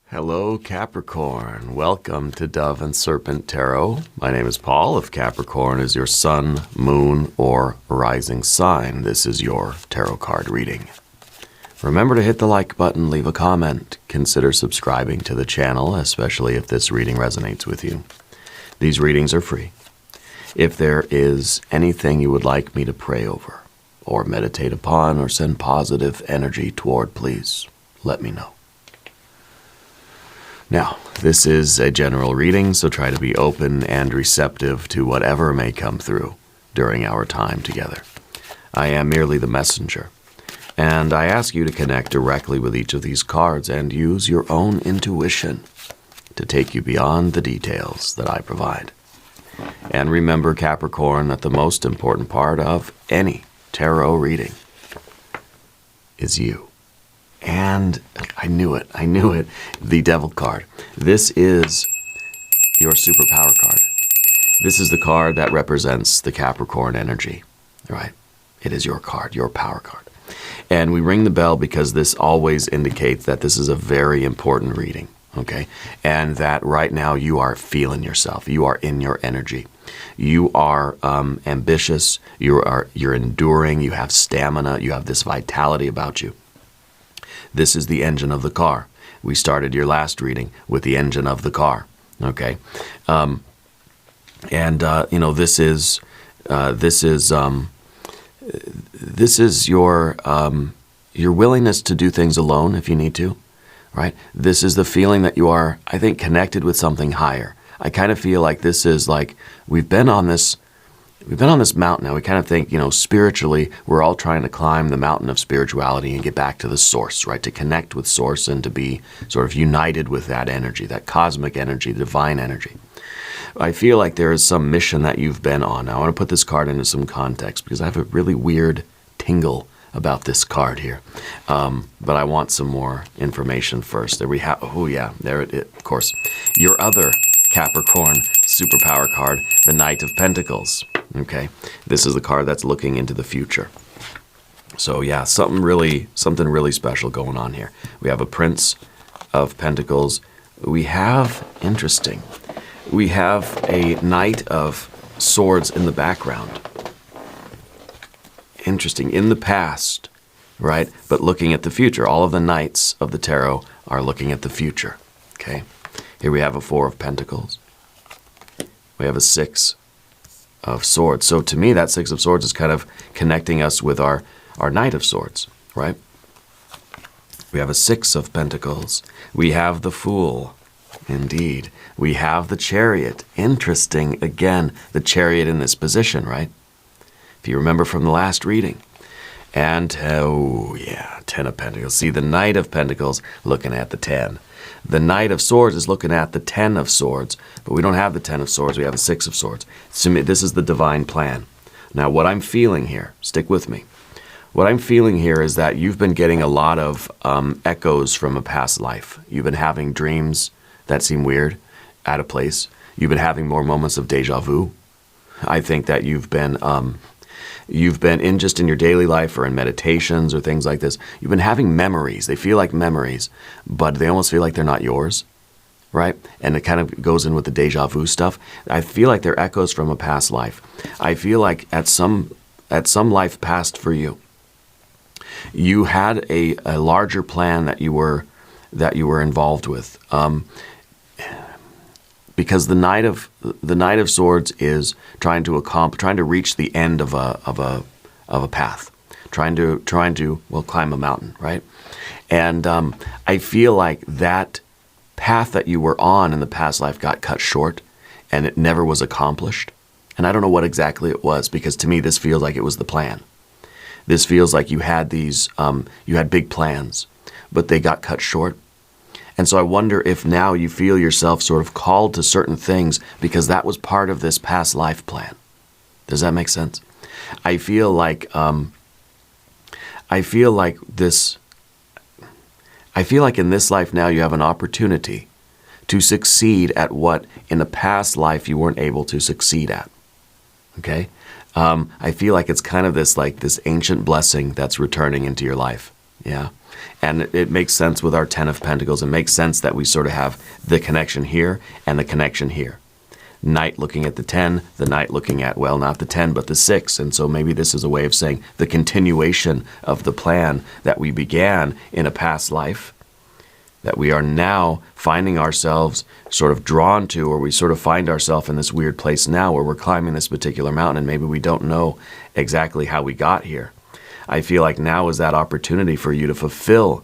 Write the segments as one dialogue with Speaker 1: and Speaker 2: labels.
Speaker 1: Hello, Capricorn. Welcome to Dove and Serpent Tarot. My name is Paul. If Capricorn is your sun, moon, or rising sign, this is your tarot card reading. Remember to hit the like button, leave a comment, consider subscribing to the channel, especially if this reading resonates with you. These readings are free. If there is anything you would like me to pray over, or meditate upon, or send positive energy toward, please let me know. Now, this is a general reading, so try to be open and receptive to whatever may come through during our time together. I am merely the messenger, and I ask you to connect directly with each of these cards and use your own intuition to take you beyond the details that I provide. And remember, Capricorn, that the most important part of any tarot reading is you. And I knew it, the Devil card. This is your superpower card. This is the card that represents the Capricorn energy, right? It is your card, your power card. And we ring the bell because this always indicates that this is a very important reading, okay? And that right now you are feeling yourself. You are in your energy. You are ambitious. You're enduring. You have stamina. You have this vitality about you. This is the engine of the car. We started your last reading with the engine of the car, okay? You know, this is your willingness to do things alone if you need to, right? This is the feeling that you are, I think, connected with something higher. I kind of feel like this is like we've been on this mountain now. We kind of think, you know, spiritually, we're all trying to climb the mountain of spirituality and get back to the source, right? To connect with source and to be sort of united with that energy, that cosmic energy, the divine energy. I feel like there is some mission that you've been on. Now, I want to put this card into some context because I have a really weird tingle about this card here. But I want some more information first. There we have, oh yeah, there it is, of course. Your other Capricorn superpower card, the Knight of Pentacles. Okay, this is the card that's looking into the future. So yeah, something really special going on here. We have a Prince of Pentacles. We have, interesting, we have a Knight of Swords in the background. Interesting, in the past, right? But looking at the future. All of the Knights of the Tarot are looking at the future, okay? Here we have a Four of Pentacles. We have a Six of Swords. So to me, that Six of Swords is kind of connecting us with our Knight of Swords, right? We have a Six of Pentacles. We have the Fool, indeed. We have the Chariot. Interesting, again, the Chariot in this position, right? If you remember from the last reading. And, oh yeah, Ten of Pentacles. See, the Knight of Pentacles looking at the 10. The Knight of Swords is looking at the 10 of Swords, but we don't have the 10 of Swords, we have a 6 of Swords. So this is the divine plan. Now, what I'm feeling here, stick with me. What I'm feeling here is that you've been getting a lot of echoes from a past life. You've been having dreams that seem weird, out of place. You've been having more moments of deja vu. I think that you've been in just in your daily life or in meditations or things like this, you've been having memories. They feel like memories, but they almost feel like they're not yours, right? And it kind of goes in with the deja vu stuff. I feel like they're echoes from a past life. I feel like at some life past for you, you had a larger plan that you were involved with. Because the Knight of Swords is trying to reach the end of a path, trying to well, climb a mountain, right? And I feel like that path that you were on in the past life got cut short, and it never was accomplished. And I don't know what exactly it was, because to me this feels like it was the plan. This feels like you had these you had big plans, but they got cut short. And so I wonder if now you feel yourself sort of called to certain things because that was part of this past life plan. Does that make sense? I feel like in this life now you have an opportunity to succeed at what in a past life you weren't able to succeed at. Okay? I feel like it's kind of this ancient blessing that's returning into your life. Yeah. And it makes sense with our Ten of Pentacles. It makes sense that we sort of have the connection here and the connection here. Knight looking at the 10, the Knight looking at, well, not the 10, but the 6. And so maybe this is a way of saying the continuation of the plan that we began in a past life, that we are now finding ourselves sort of drawn to, or we sort of find ourselves in this weird place now where we're climbing this particular mountain and maybe we don't know exactly how we got here. I feel like now is that opportunity for you to fulfill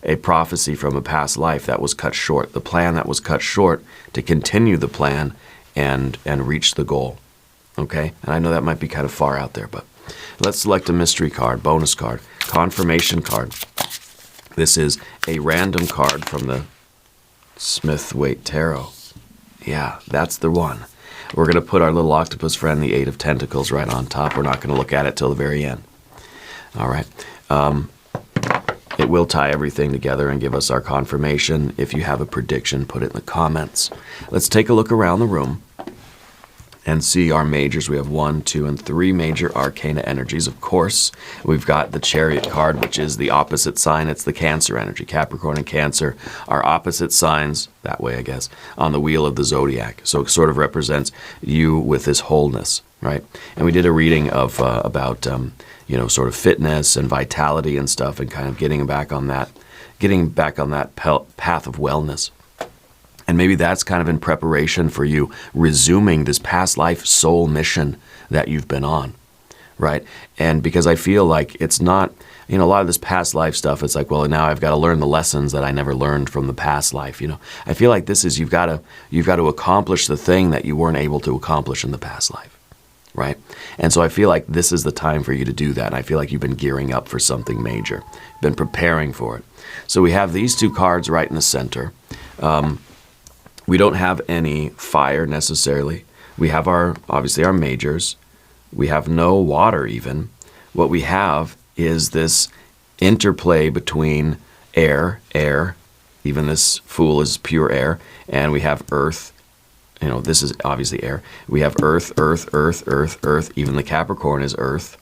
Speaker 1: a prophecy from a past life that was cut short, the plan that was cut short, to continue the plan and reach the goal. Okay? And I know that might be kind of far out there, but let's select a mystery card, bonus card, confirmation card. This is a random card from the Smith-Waite Tarot. Yeah, that's the one. We're going to put our little octopus friend, the 8 of Pentacles, right on top. We're not going to look at it till the very end. All right. It will tie everything together and give us our confirmation. If you have a prediction, put it in the comments. Let's take a look around the room and see our majors. We have 1, 2, and 3 major arcana energies. Of course, we've got the Chariot card, which is the opposite sign. It's the Cancer energy. Capricorn and Cancer are opposite signs, that way I guess, on the wheel of the zodiac. So it sort of represents you with this wholeness, right? And we did a reading of about sort of fitness and vitality and stuff, and kind of getting back on that path of wellness. And maybe that's kind of in preparation for you resuming this past life soul mission that you've been on, right? And because I feel like it's not, a lot of this past life stuff, it's like, well, now I've got to learn the lessons that I never learned from the past life, I feel like this is, you've got to accomplish the thing that you weren't able to accomplish in the past life, right? And so I feel like this is the time for you to do that. And I feel like you've been gearing up for something major, been preparing for it. So we have these 2 cards right in the center. We don't have any fire necessarily. We have obviously our majors. We have no water even. What we have is this interplay between air, even this Fool is pure air, and we have earth. This is obviously air. We have earth, earth. Even the Capricorn is earth.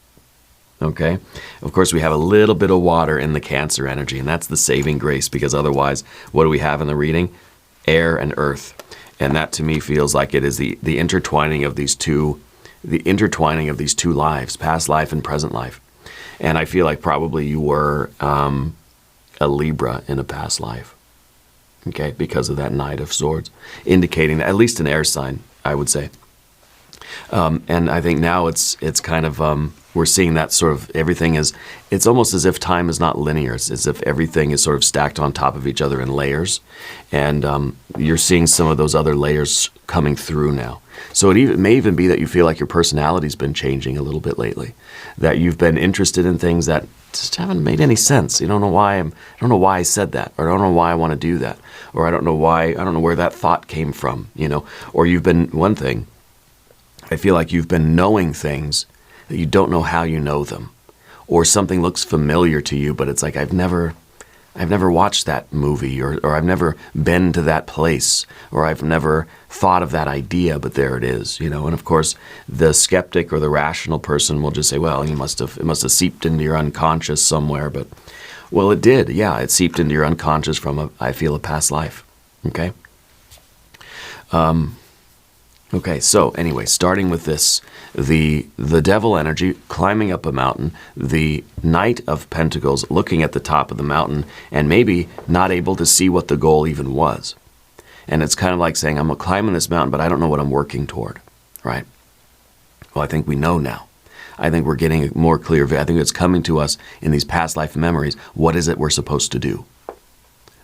Speaker 1: Okay? Of course, we have a little bit of water in the Cancer energy, and that's the saving grace, because otherwise, what do we have in the reading? Air and earth. And that to me feels like it is the intertwining of these two lives, past life and present life. And I feel like probably you were a Libra in a past life. Okay, because of that Knight of Swords, indicating that, at least an air sign, I would say. And I think now it's kind of, we're seeing that sort of everything is, it's almost as if time is not linear. It's as if everything is sort of stacked on top of each other in layers. And you're seeing some of those other layers coming through now. So it may even be that you feel like your personality's been changing a little bit lately. That you've been interested in things that just haven't made any sense. You don't know why I don't know why I said that, or I don't know why I want to do that, or I don't know where that thought came from, Or you've been, one thing, I feel like you've been knowing things that you don't know how you know them. Or something looks familiar to you, but it's like, I've never watched that movie, or I've never been to that place, or I've never thought of that idea, but there it is, And of course, the skeptic or the rational person will just say, well, it must have seeped into your unconscious somewhere, but, well, it did. Yeah, it seeped into your unconscious from I feel a past life. Okay? Okay, so anyway, starting with this, the devil energy climbing up a mountain, the Knight of Pentacles looking at the top of the mountain and maybe not able to see what the goal even was. And it's kind of like saying, I'm climbing this mountain, but I don't know what I'm working toward, right? Well, I think we know now. I think we're getting a more clear view. I think it's coming to us in these past life memories. What is it we're supposed to do?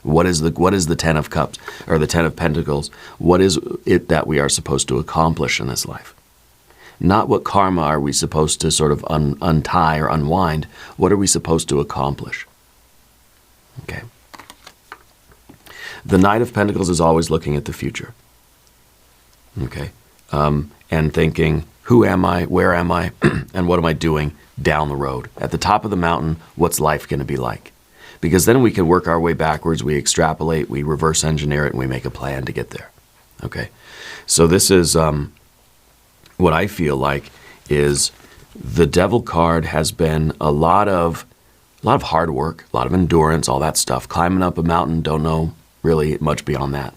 Speaker 1: What is the 10 of Cups, or the 10 of Pentacles? What is it that we are supposed to accomplish in this life? Not what karma are we supposed to sort of untie or unwind. What are we supposed to accomplish? Okay. The Knight of Pentacles is always looking at the future. Okay. And thinking, who am I, where am I, and what am I doing down the road? At the top of the mountain, what's life going to be like? Because then we can work our way backwards, we extrapolate, we reverse engineer it, and we make a plan to get there. Okay? So this is what I feel like is the Devil card has been a lot of a lot of hard work, a lot of endurance, all that stuff. Climbing up a mountain, don't know really much beyond that.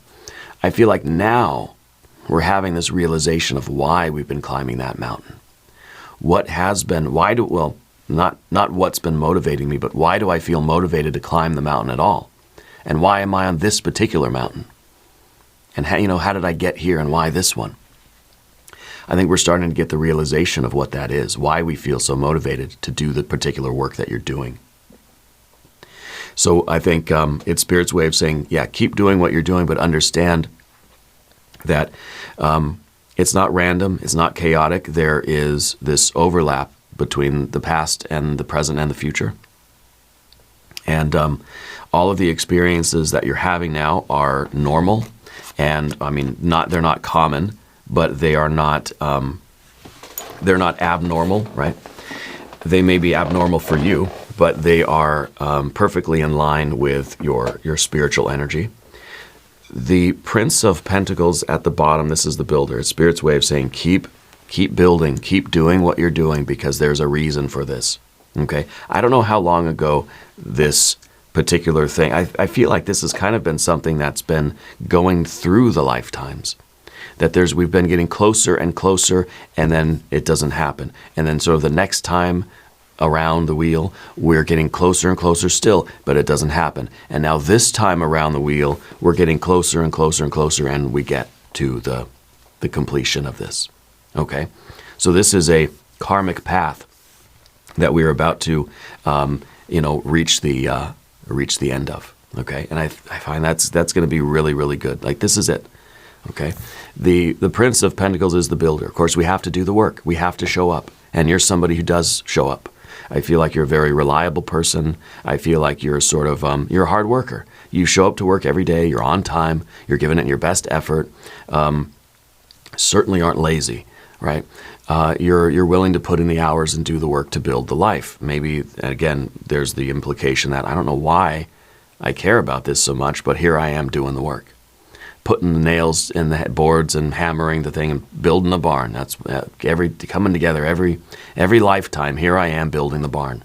Speaker 1: I feel like now we're having this realization of why we've been climbing that mountain. What has been, not what's been motivating me, but why do I feel motivated to climb the mountain at all? And why am I on this particular mountain? And how did I get here and why this one? I think we're starting to get the realization of what that is, why we feel so motivated to do the particular work that you're doing. So I think it's Spirit's way of saying, yeah, keep doing what you're doing, but understand that it's not random, it's not chaotic. There is this overlap between the past and the present and the future. And all of the experiences that you're having now are normal. And I mean, they're not common, but they are not, they're not abnormal, right? They may be abnormal for you, but they are perfectly in line with your spiritual energy. The Prince of Pentacles at the bottom, this is the builder. It's Spirit's way of saying keep building, keep doing what you're doing because there's a reason for this. Okay? I don't know how long ago this particular thing, I feel like this has kind of been something that's been going through the lifetimes. That we've been getting closer and closer, and then it doesn't happen. And then sort of the next time around the wheel, we're getting closer and closer still, but it doesn't happen. And now this time around the wheel, we're getting closer and closer and closer, and we get to the completion of this. Okay? So this is a karmic path that we're about to, reach the end of. Okay? And I find that's going to be really, really good. Like, this is it. Okay? The Prince of Pentacles is the builder. Of course, we have to do the work. We have to show up. And you're somebody who does show up. I feel like you're a very reliable person. I feel like you're sort of, you're a hard worker. You show up to work every day. You're on time. You're giving it your best effort. Certainly aren't lazy, right? You're willing to put in the hours and do the work to build the life. Maybe, again, there's the implication that I don't know why I care about this so much, but here I am doing the work. Putting the nails in the boards and hammering the thing and building the barn. That's coming together every lifetime. Here I am building the barn.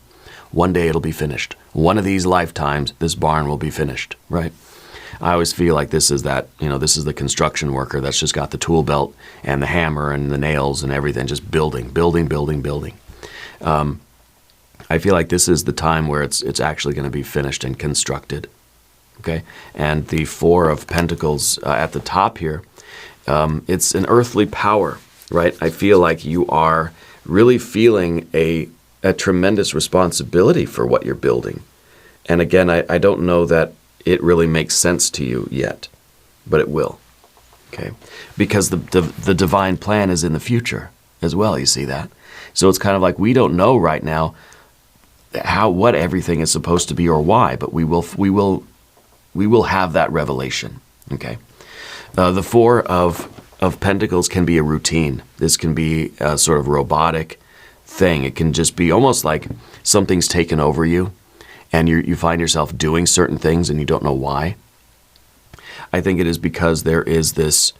Speaker 1: One day it'll be finished. One of these lifetimes, this barn will be finished, right? I always feel like this is this is the construction worker that's just got the tool belt and the hammer and the nails and everything, just building. I feel like this is the time where it's actually going to be finished and constructed. Okay, and the Four of Pentacles at the top here, it's an earthly power, right? I feel like you are really feeling a tremendous responsibility for what you're building. And again, I don't know that it really makes sense to you yet, but it will, okay? Because the divine plan is in the future as well, you see that? So it's kind of like we don't know right now what everything is supposed to be or why, but we will have that revelation, okay? The Four of Pentacles can be a routine. This can be a sort of robotic thing. It can just be almost like something's taken over you and you find yourself doing certain things and you don't know why. I think it is because there is this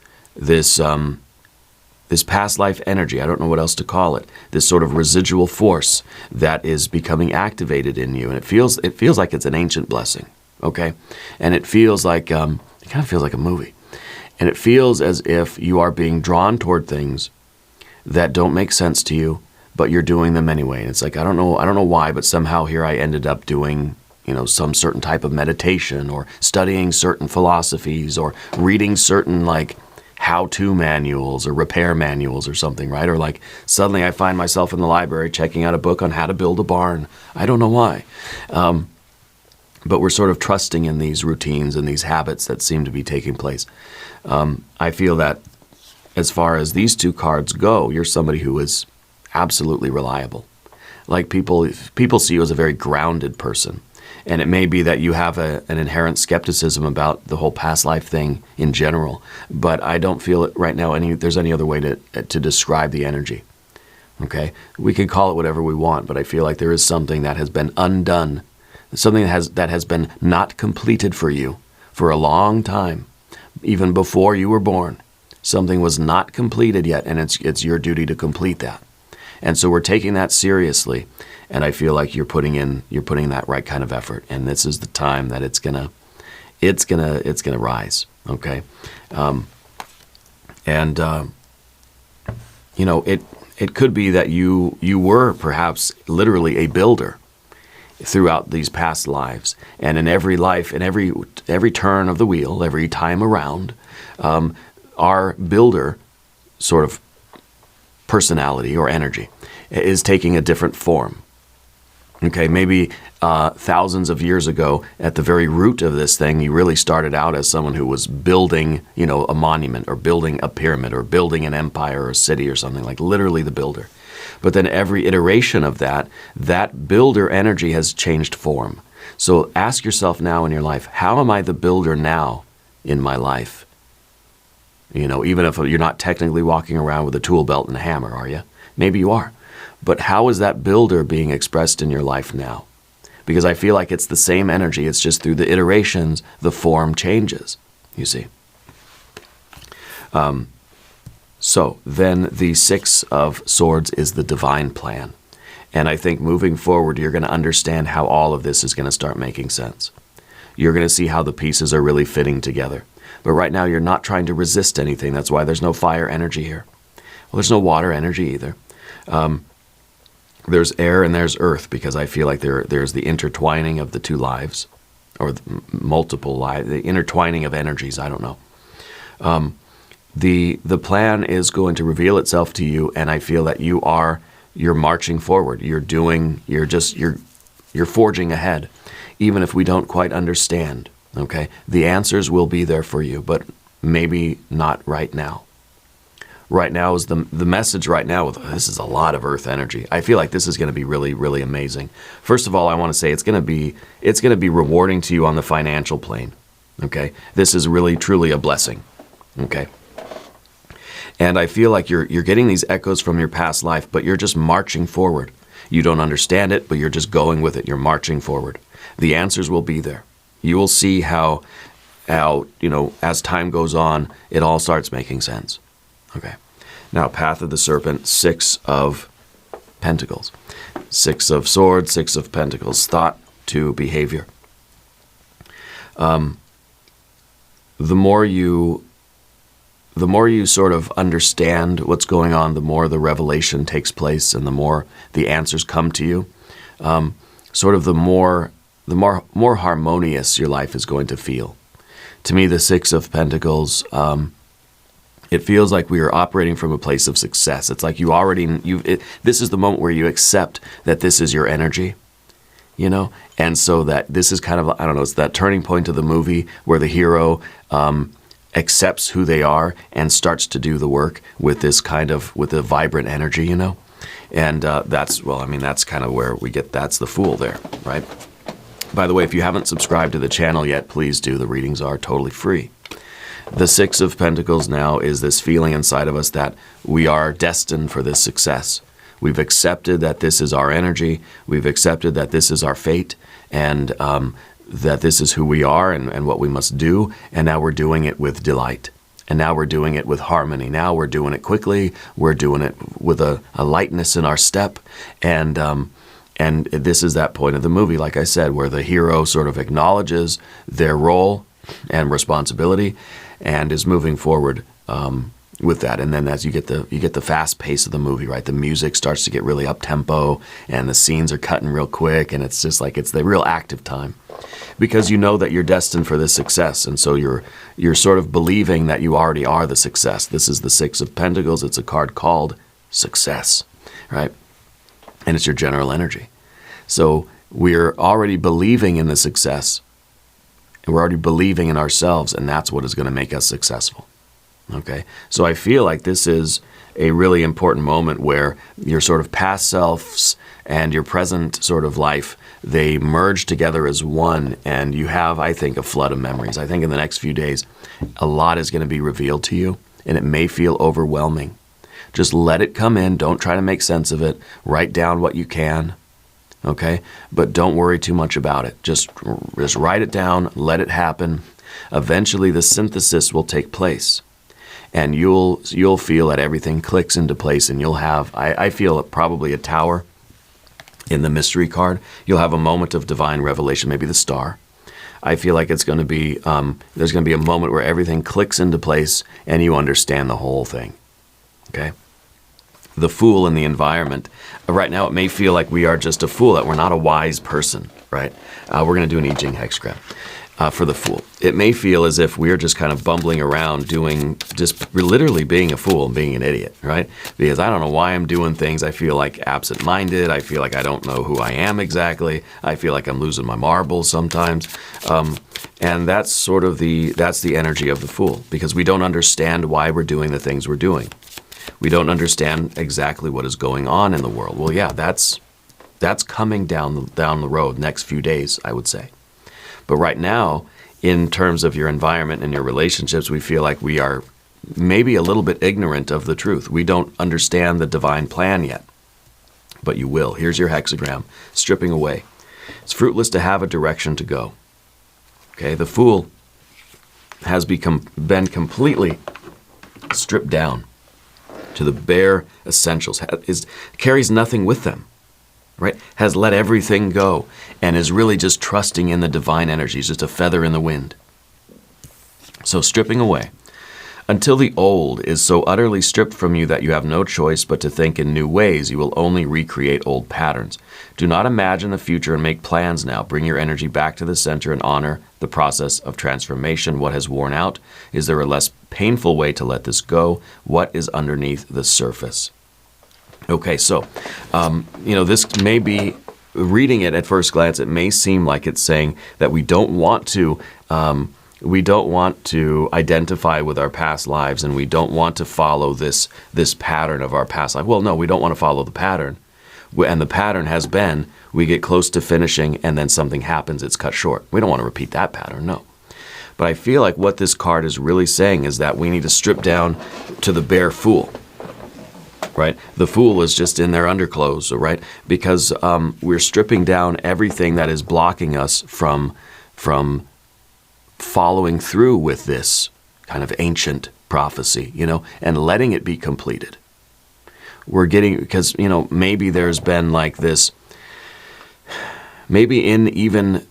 Speaker 1: past life energy, I don't know what else to call it, this sort of residual force that is becoming activated in you, and it feels like it's an ancient blessing. Okay, and it feels like, it kind of feels like a movie. And it feels as if you are being drawn toward things that don't make sense to you, but you're doing them anyway. And it's like, I don't know why, but somehow here I ended up doing, some certain type of meditation or studying certain philosophies or reading certain like how-to manuals or repair manuals or something, right? Or like suddenly I find myself in the library checking out a book on how to build a barn. I don't know why. But we're sort of trusting in these routines and these habits that seem to be taking place. I feel that as far as these two cards go, you're somebody who is absolutely reliable. Like people see you as a very grounded person. And it may be that you have an inherent skepticism about the whole past life thing in general. But I don't feel it right now there's any other way to describe the energy. Okay? We can call it whatever we want, but I feel like there is something that has been undone. Something that has been not completed for you for a long time, even before you were born. Something was not completed yet, and it's your duty to complete that. And so we're taking that seriously. And I feel like you're putting that right kind of effort. And this is the time that it's gonna rise. Okay. It could be that you were perhaps literally a builder throughout these past lives, and in every life, in every turn of the wheel, every time around, our builder sort of personality or energy is taking a different form. Okay, maybe thousands of years ago, at the very root of this thing, you really started out as someone who was building, a monument or building a pyramid or building an empire or a city or something, like literally the builder. But then every iteration of that builder energy has changed form. So ask yourself now in your life, how am I the builder now in my life? Even if you're not technically walking around with a tool belt and a hammer, are you? Maybe you are. But how is that builder being expressed in your life now? Because I feel like it's the same energy. It's just through the iterations, the form changes, you see. So then the Six of Swords is the divine plan. And I think moving forward, you're going to understand how all of this is going to start making sense. You're going to see how the pieces are really fitting together. But right now, you're not trying to resist anything. That's why there's no fire energy here. Well, there's no water energy either. There's air and there's earth, because I feel like there's the intertwining of the two lives, or multiple lives, the intertwining of energies, I don't know. The plan is going to reveal itself to you, and I feel that you're marching forward. You're forging ahead, even if we don't quite understand, okay? The answers will be there for you, but maybe not right now. Right now is the message right now. This is a lot of earth energy. I feel like this is going to be really, really amazing. First of all, I want to say it's going to be rewarding to you on the financial plane. Okay, this is really, truly a blessing. Okay, and I feel like you're getting these echoes from your past life, but you're just marching forward. You don't understand it, but you're just going with it. You're marching forward. The answers will be there. You will see how as time goes on, it all starts making sense. Okay. Now, Path of the Serpent, Six of Pentacles. Six of Swords, Six of Pentacles, thought to behavior. The more you sort of understand what's going on, the more the revelation takes place, and the more the answers come to you. The more harmonious your life is going to feel. To me, the Six of Pentacles, it feels like we are operating from a place of success. It's like this is the moment where you accept that this is your energy, and so that this is kind of, I don't know, it's that turning point of the movie where the hero accepts who they are and starts to do the work with a vibrant energy, and that's kind of where we get, that's the Fool there, right? By the way, if you haven't subscribed to the channel yet, please do. The readings are totally free. The Six of Pentacles now is this feeling inside of us that we are destined for this success. We've accepted that this is our energy. We've accepted that this is our fate, and that this is who we are and what we must do. And now we're doing it with delight. And now we're doing it with harmony. Now we're doing it quickly. We're doing it with a lightness in our step. And this is that point of the movie, like I said, where the hero sort of acknowledges their role and responsibility, and is moving forward with that. And then as you get the fast pace of the movie, right? The music starts to get really up tempo, and the scenes are cutting real quick, and it's just like it's the real active time, because you know that you're destined for this success, and so you're sort of believing that you already are the success. This is the Six of Pentacles. It's a card called success, right? And it's your general energy. So we're already believing in the success. And we're already believing in ourselves, and that's what is going to make us successful. Okay? So I feel like this is a really important moment where your sort of past selves and your present sort of life, they merge together as one, and you have, I think, a flood of memories. I think in the next few days, a lot is going to be revealed to you, and it may feel overwhelming. Just let it come in. Don't try to make sense of it. Write down what you can. Okay? But don't worry too much about it. Just write it down, let it happen. Eventually the synthesis will take place. and you'll feel that everything clicks into place, and you'll have, I feel probably a tower in the mystery card. You'll have a moment of divine revelation, maybe the star. I feel like it's going to be, there's going to be a moment where everything clicks into place and you understand the whole thing, okay? The Fool in the environment. Right now it may feel like we are just a fool, that we're not a wise person, right? We're going to do an I Ching hexagram for the Fool. It may feel as if we're just kind of bumbling around doing, just literally being a fool and being an idiot, right? Because I don't know why I'm doing things. I feel like absent-minded. I feel like I don't know who I am exactly. I feel like I'm losing my marbles sometimes. And that's sort of that's the energy of the Fool, because we don't understand why we're doing the things we're doing. We don't understand exactly what is going on in the world. Well, yeah, that's coming down the road next few days, I would say. But right now, in terms of your environment and your relationships, we feel like we are maybe a little bit ignorant of the truth. We don't understand the divine plan yet, but you will. Here's your hexagram, stripping away. It's fruitless to have a direction to go. Okay, the Fool has been completely stripped down to the bare essentials, carries nothing with them, right? Has let everything go and is really just trusting in the divine energies, just a feather in the wind. So stripping away. Until the old is so utterly stripped from you that you have no choice but to think in new ways, you will only recreate old patterns. Do not imagine the future and make plans now. Bring your energy back to the center and honor the process of transformation. What has worn out? Is there a less painful way to let this go? What is underneath the surface? Okay, so, this may be, reading it at first glance, it may seem like it's saying that we don't want to identify with our past lives, and we don't want to follow this pattern of our past life. Well, no, we don't want to follow the pattern. And the pattern has been, we get close to finishing and then something happens, it's cut short. We don't want to repeat that pattern, no. But I feel like what this card is really saying is that we need to strip down to the bare Fool, right? The Fool is just in their underclothes, right? Because we're stripping down everything that is blocking us from following through with this kind of ancient prophecy, and letting it be completed. We're getting, because, maybe there's been like this, maybe in even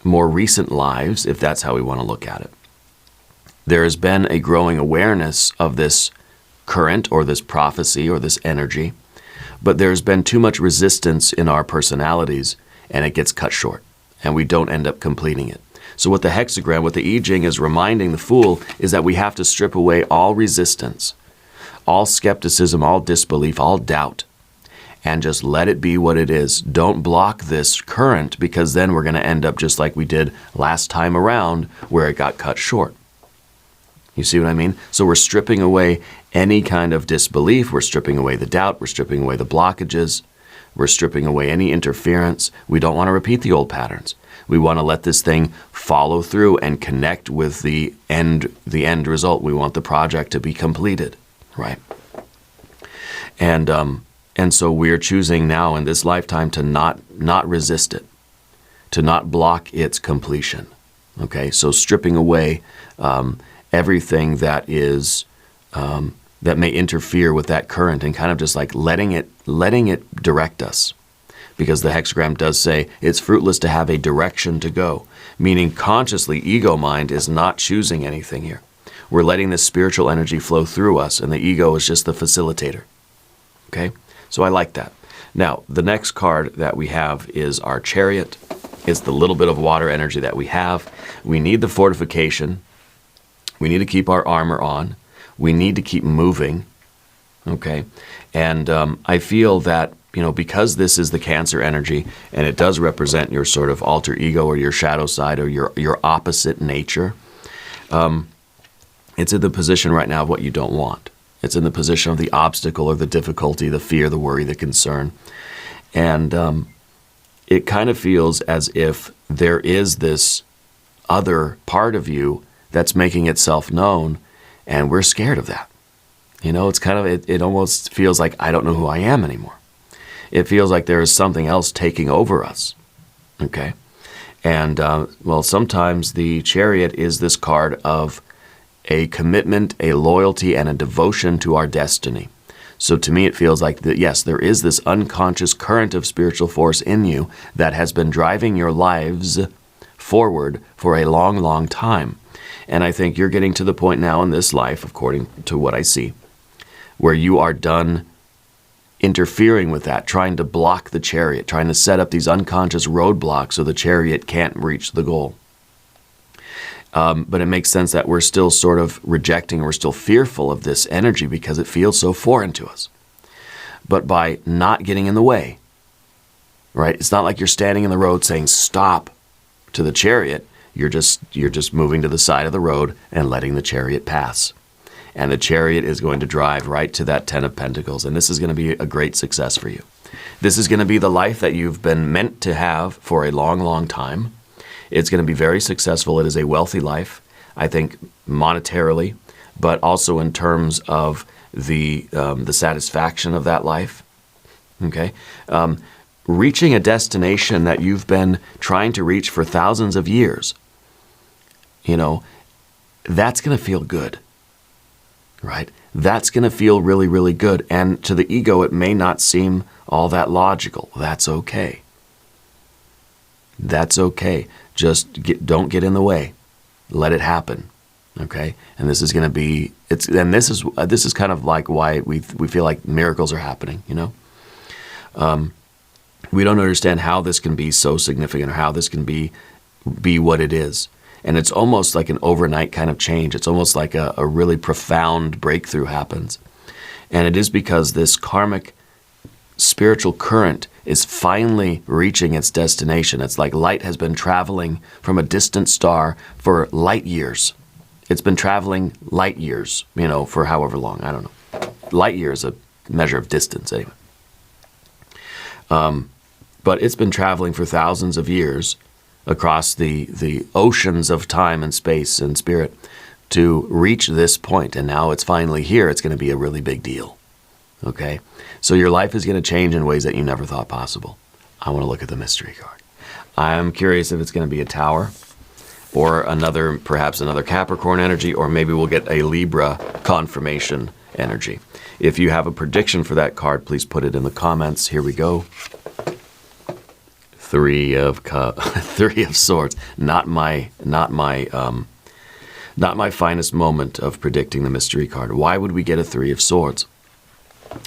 Speaker 1: more recent lives, if that's how we want to look at it, there has been a growing awareness of this current or this prophecy or this energy, but there's been too much resistance in our personalities and it gets cut short and we don't end up completing it. So what the hexagram, what the I Ching is reminding the Fool is that we have to strip away all resistance, all skepticism, all disbelief, all doubt, and just let it be what it is. Don't block this current, because then we're going to end up just like we did last time around where it got cut short. You see what I mean? So we're stripping away any kind of disbelief. We're stripping away the doubt. We're stripping away the blockages. We're stripping away any interference. We don't want to repeat the old patterns. We want to let this thing follow through and connect with the end result. We want the project to be completed, right? And so we're choosing now in this lifetime to not resist it, to not block its completion. Okay, so stripping away everything that is that may interfere with that current, and kind of just like letting it direct us. Because the hexagram does say it's fruitless to have a direction to go, meaning consciously, ego mind is not choosing anything here. We're letting this spiritual energy flow through us, and the ego is just the facilitator. Okay? So I like that. Now, the next card that we have is our Chariot. It's the little bit of water energy that we have. We need the fortification. We need to keep our armor on. We need to keep moving. Okay? And I feel that, because this is the Cancer energy, and it does represent your sort of alter ego or your shadow side or your opposite nature, it's in the position right now of what you don't want. It's in the position of the obstacle or the difficulty, the fear, the worry, the concern. And it kind of feels as if there is this other part of you that's making itself known, and we're scared of that. It's kind of, it almost feels like I don't know who I am anymore. It feels like there is something else taking over us, okay? And, sometimes the Chariot is this card of a commitment, a loyalty, and a devotion to our destiny. So to me, it feels like that, yes, there is this unconscious current of spiritual force in you that has been driving your lives forward for a long, long time. And I think you're getting to the point now in this life, according to what I see, where you are done interfering with that, trying to block the chariot, trying to set up these unconscious roadblocks so the chariot can't reach the goal. But it makes sense that we're still sort of rejecting, we're still fearful of this energy because it feels so foreign to us. But by not getting in the way, right? It's not like you're standing in the road saying stop to the chariot. You're just moving to the side of the road and letting the chariot pass. And the chariot is going to drive right to that 10 of Pentacles. And this is going to be a great success for you. This is going to be the life that you've been meant to have for a long, long time. It's going to be very successful. It is a wealthy life, I think, monetarily, but also in terms of the satisfaction of that life. Okay, reaching a destination that you've been trying to reach for thousands of years. You know, that's going to feel good, right? That's going to feel really, really good. And to the ego, it may not seem all that logical. That's okay. That's okay. Just don't get in the way. Let it happen. Okay? And this is going to be, this is kind of like why we feel like miracles are happening, you know? We don't understand how this can be so significant or how this can be what it is. And it's almost like an overnight kind of change. It's almost like a really profound breakthrough happens. And it is because this karmic spiritual current is finally reaching its destination. It's like light has been traveling from a distant star for light years. It's been traveling light years, you know, for however long, I don't know. Light year is a measure of distance anyway. But it's been traveling for thousands of years across the oceans of time and space and spirit to reach this point. And now it's finally here. It's going to be a really big deal. Okay? So your life is going to change in ways that you never thought possible. I want to look at the mystery card. I'm curious if it's going to be a Tower or perhaps another Capricorn energy, or maybe we'll get a Libra confirmation energy. If you have a prediction for that card, please put it in the comments. Here we go. Three of Swords. Not my finest moment of predicting the mystery card. Why would we get a Three of Swords?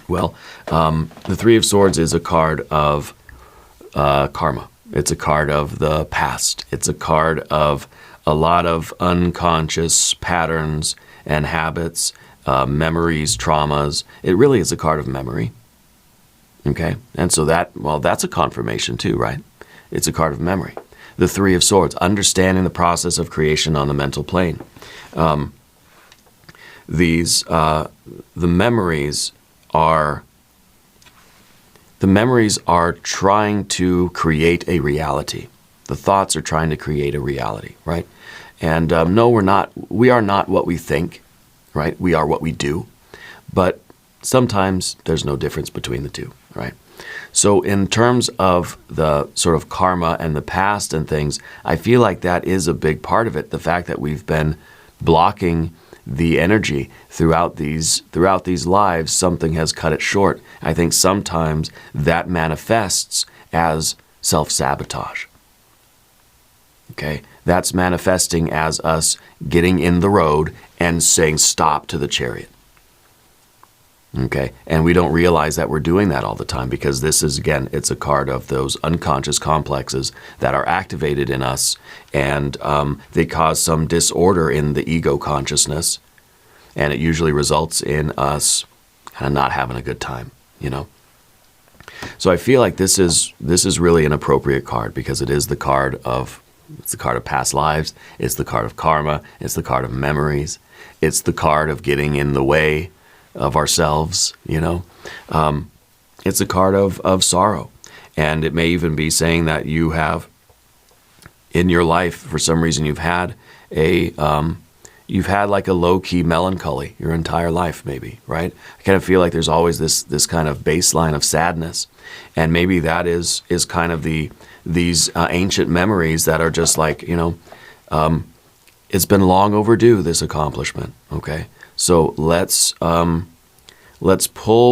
Speaker 1: Well, the Three of Swords is a card of karma. It's a card of the past. It's a card of a lot of unconscious patterns and habits, memories, traumas. It really is a card of memory. Okay? And so that's a confirmation too, right? It's a card of memory. The Three of Swords, understanding the process of creation on the mental plane. The memories are trying to create a reality. The thoughts are trying to create a reality, right? And no, we are not what we think, right? We are what we do. But sometimes there's no difference between the two, right? So in terms of the sort of karma and the past and things, I feel like that is a big part of it. The fact that we've been blocking the energy throughout these lives, something has cut it short. I think sometimes that manifests as self-sabotage. Okay? That's manifesting as us getting in the road and saying stop to the chariot. Okay? And we don't realize that we're doing that all the time because this is, again, it's a card of those unconscious complexes that are activated in us, and they cause some disorder in the ego consciousness, and it usually results in us kind of not having a good time, you know? So I feel like this is really an appropriate card because it is the card of, it's the card of past lives, it's the card of karma, it's the card of memories, it's the card of getting in the way of ourselves, you know. It's a card of sorrow. And it may even be saying that you have, in your life, for some reason, you've had like a low-key melancholy your entire life, maybe, right? I kind of feel like there's always this kind of baseline of sadness. And maybe that is kind of these ancient memories that are just like, you know, It's been long overdue, this accomplishment, okay? So let's pull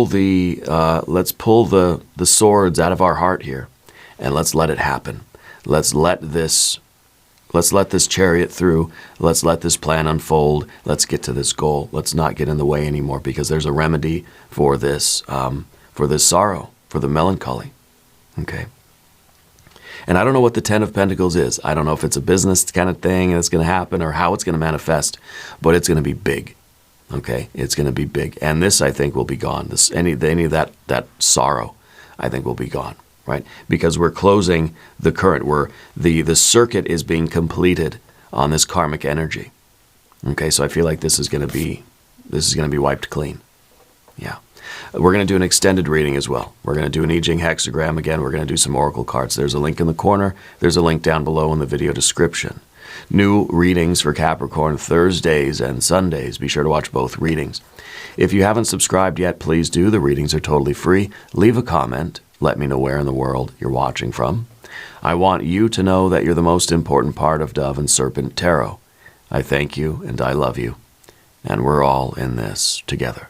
Speaker 1: the swords out of our heart here, and let's let it happen. Let's let this chariot through. Let's let this plan unfold. Let's get to this goal. Let's not get in the way anymore, because there's a remedy for this sorrow, for the melancholy, okay? And I don't know what the Ten of Pentacles is. I don't know if it's a business kind of thing that's going to happen or how it's going to manifest, but it's going to be big. Okay, it's going to be big, and this, I think, will be gone. Any of that sorrow, I think, will be gone, right? Because we're closing the current. The circuit is being completed on this karmic energy. Okay, so I feel like this is going to be wiped clean. Yeah, we're going to do an extended reading as well. We're going to do an I Ching hexagram again. We're going to do some oracle cards. There's a link in the corner. There's a link down below in the video description. New readings for Capricorn Thursdays and Sundays. Be sure to watch both readings. If you haven't subscribed yet, please do. The readings are totally free. Leave a comment. Let me know where in the world you're watching from. I want you to know that you're the most important part of Dove and Serpent Tarot. I thank you and I love you. And we're all in this together.